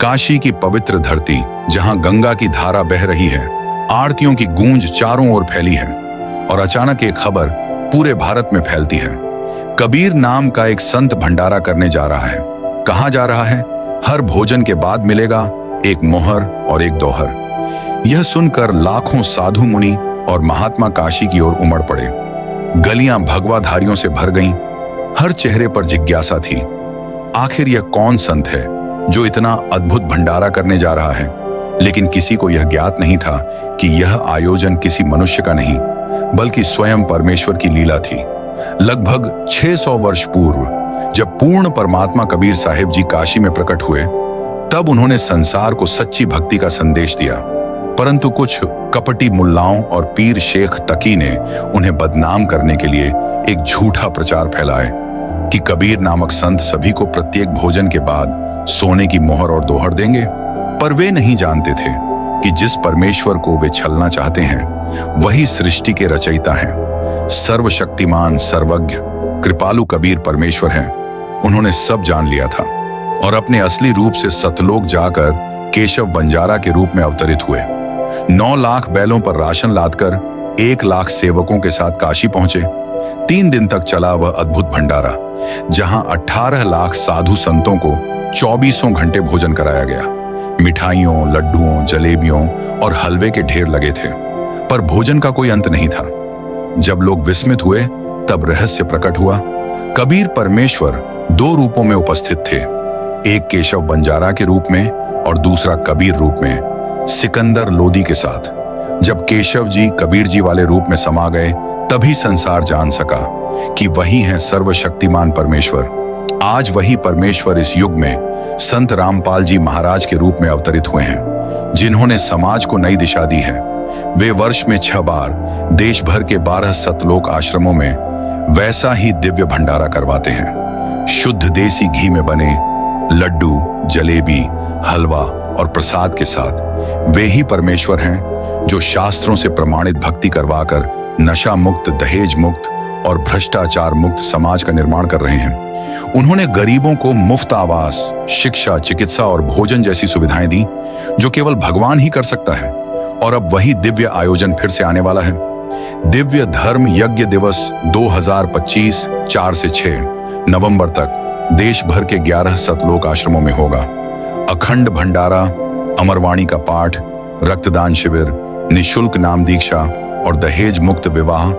काशी की पवित्र धरती, जहां गंगा की धारा बह रही है, आरतियों की गूंज चारों ओर फैली है, और अचानक एक खबर पूरे भारत में फैलती है। कबीर नाम का एक संत भंडारा करने जा रहा है। कहाँ जा रहा है? हर भोजन के बाद मिलेगा एक मोहर और एक दोहर। यह सुनकर लाखों साधु मुनि और महात्मा काशी की ओर उमड़ पड़े। गलियां भगवाधारियों से भर गईं। हर चेहरे पर जिज्ञासा थी, आखिर यह कौन संत है जो इतना अद्भुत भंडारा करने जा रहा है? लेकिन किसी को यह ज्ञात नहीं था कि यह आयोजन किसी मनुष्य का नहीं, बल्कि स्वयं परमेश्वर की लीला थी। लगभग 600 वर्ष पूर्व जब पूर्ण परमात्मा कबीर साहिब जी काशी में प्रकट हुए, तब उन्होंने संसार को सच्ची भक्ति का संदेश दिया। परंतु कुछ कपटी मुल्लाओं और पीर शेख तकी ने उन्हें बदनाम करने के लिए एक झूठा प्रचार फैलाए कि कबीर नामक संत सभी को प्रत्येक भोजन के बाद सोने की मोहर और दोहर देंगे। पर वे नहीं जानते थे कि जिस परमेश्वर को वे छलना चाहते हैं, वही सृष्टि के रचयिता हैं। सर्वशक्तिमान, सर्वज्ञ, कृपालु कबीर परमेश्वर हैं। उन्होंने सब जान लिया था और अपने असली रूप से सतलोक जाकर केशव बंजारा के रूप में अवतरित हुए। 9 लाख बैलों पर राशन लादकर 1 लाख सेवकों के साथ काशी पहुंचे। 3 दिन तक चला वह अद्भुत भंडारा, जहां 18 लाख साधु संतों को 24 घंटे भोजन कराया गया। मिठाइयों, लड्डुओं, जलेबियों और हलवे के ढेर लगे थे, पर भोजन का कोई अंत नहीं था। जब लोग विस्मित हुए, तब रहस्य प्रकट हुआ। कबीर परमेश्वर 2 रूपों में उपस्थित थे, एक केशव बंजारा के रूप में और दूसरा कबीर रूप में, सिकंदर लोदी के साथ। जब केशव जी कबीर जी वाले रूप में समा गए, तभी संसार जान सका कि वही है सर्वशक्तिमान परमेश्वर। आज वही परमेश्वर इस युग में संत रामपाल जी महाराज के रूप में अवतरित हुए हैं, जिन्होंने समाज को नई दिशा दी है। वे वर्ष में 6 बार देश भर के 12 सतलोक आश्रमों में वैसा ही दिव्य भंडारा करवाते हैं। शुद्ध देसी घी में बने लड्डू, जलेबी, हलवा और प्रसाद के साथ। वे ही परमेश्वर हैं जो शास्त्रों से प्रमाणित भक्ति करवाकर नशा मुक्त, दहेज मुक्त और भ्रष्टाचार मुक्त समाज का निर्माण कर रहे हैं। उन्होंने गरीबों को मुफ्त आवास, शिक्षा, चिकित्सा और भोजन जैसी सुविधाएं दी, जो केवल भगवान ही कर सकता है। और अब वही दिव्य आयोजन फिर से आने वाला है। दिव्य धर्म यज्ञ दिवस 2025 4 से 6 नवंबर तक देश भर के 11 सतलोक आश्रमों में होगा। अखंड भंडारा, अमरवाणी का पाठ, रक्तदान शिविर, निशुल्क नाम दीक्षा और दहेज मुक्त विवाह